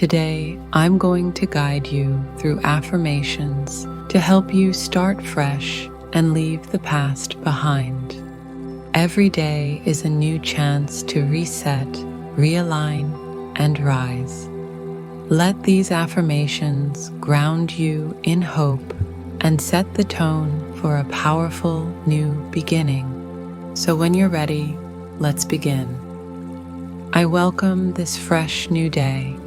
Today, I'm going to guide you through affirmations to help you start fresh and leave the past behind. Every day is a new chance to reset, realign, and rise. Let these affirmations ground you in hope and set the tone for a powerful new beginning. So when you're ready, let's begin. I welcome this fresh new day.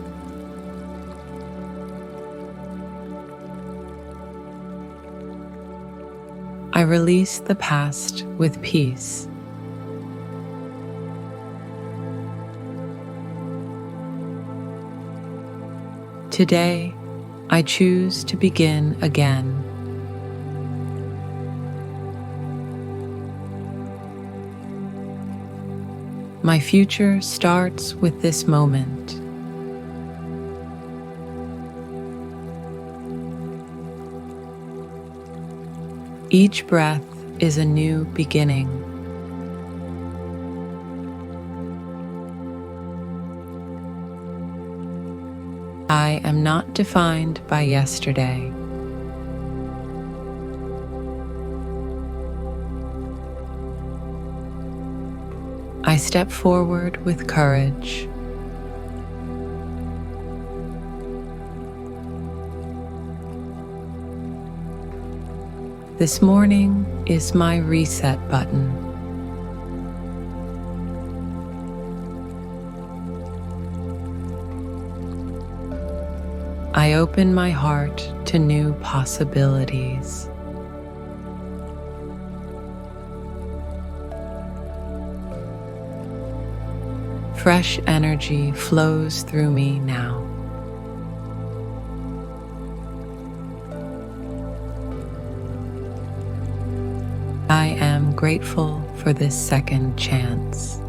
I release the past with peace. Today, I choose to begin again. My future starts with this moment. Each breath is a new beginning. I am not defined by yesterday. I step forward with courage. This morning is my reset button. I open my heart to new possibilities. Fresh energy flows through me now. I am grateful for this second chance.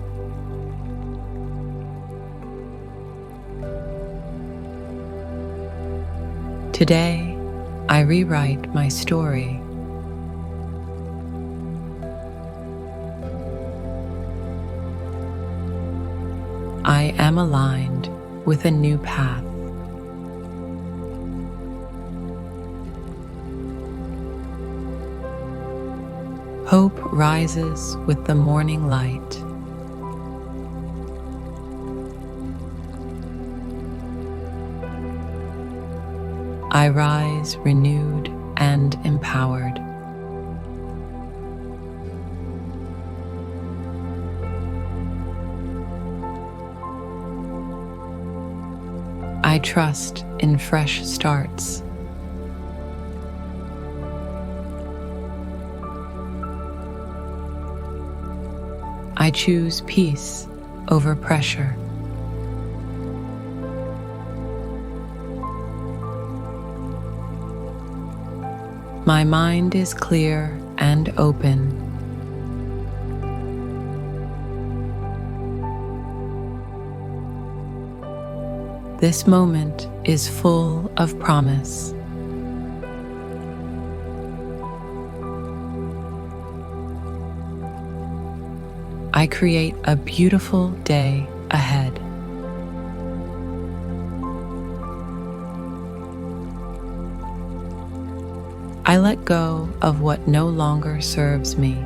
Today, I rewrite my story. I am aligned with a new path. Hope rises with the morning light. I rise renewed and empowered. I trust in fresh starts. I choose peace over pressure. My mind is clear and open. This moment is full of promise. I create a beautiful day ahead. I let go of what no longer serves me.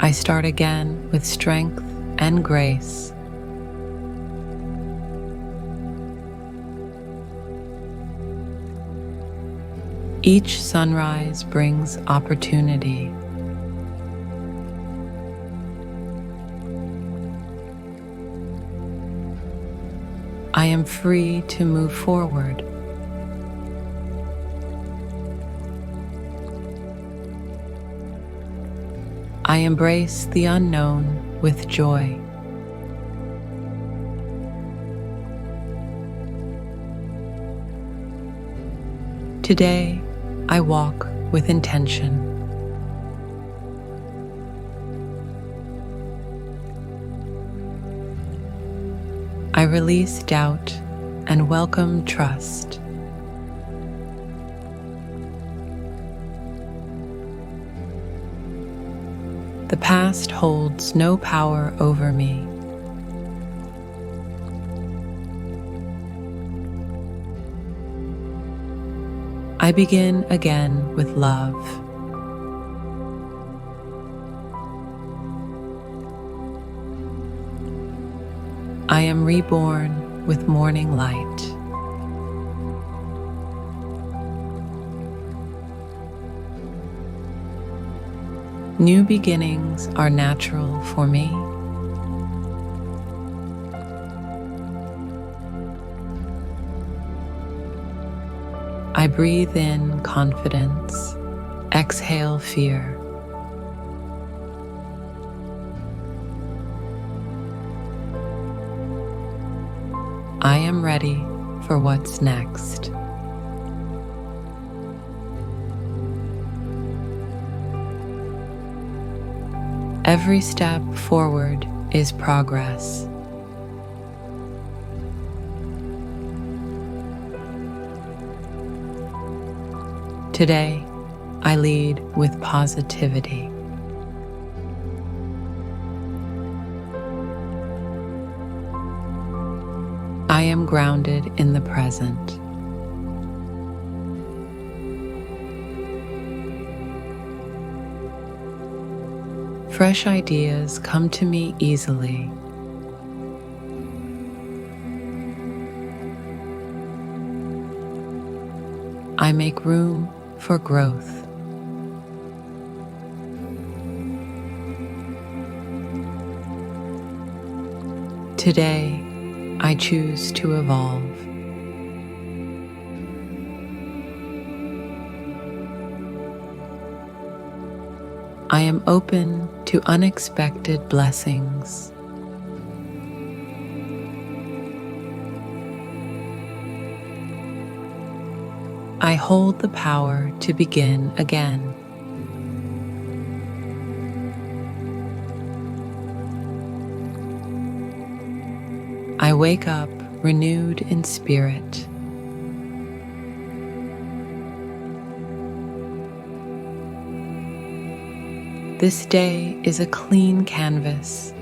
I start again with strength and grace. Each sunrise brings opportunity. I am free to move forward. I embrace the unknown with joy. Today, I walk with intention. I release doubt and welcome trust. The The past holds no power over me. I begin again with love. I am reborn with morning light. New beginnings are natural for me. I breathe in confidence, exhale fear. I am ready for what's next. Every step forward is progress. Today, I lead with positivity. I am grounded in the present. Fresh ideas come to me easily. I make room for growth. Today, I choose to evolve. I am open to unexpected blessings. I hold the power to begin again. I wake up renewed in spirit. This day is a clean canvas.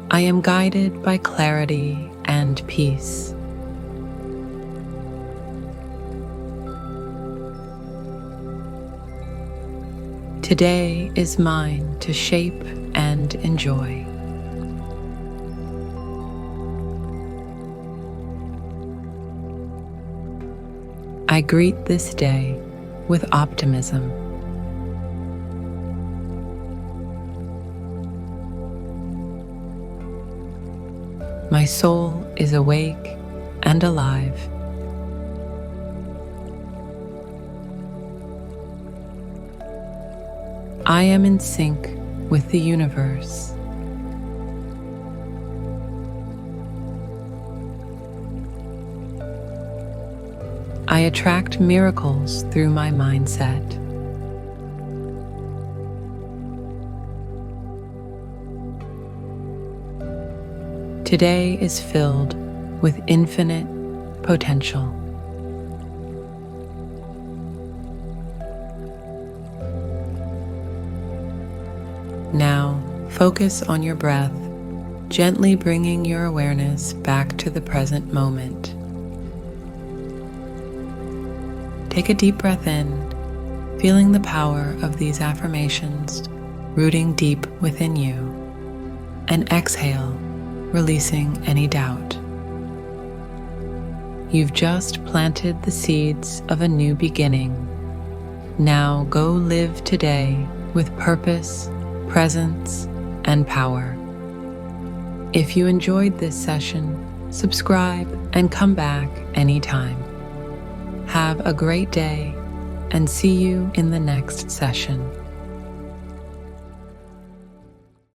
I am guided by clarity and peace. Today is mine to shape and enjoy. I greet this day with optimism. My soul is awake and alive. I am in sync with the universe. I attract miracles through my mindset. Today is filled with infinite potential. Now, focus on your breath, gently bringing your awareness back to the present moment. Take a deep breath in, feeling the power of these affirmations rooting deep within you, and exhale, releasing any doubt. You've just planted the seeds of a new beginning. Now go live today with purpose, presence, and power. If you enjoyed this session, subscribe and come back anytime. Have a great day and see you in the next session.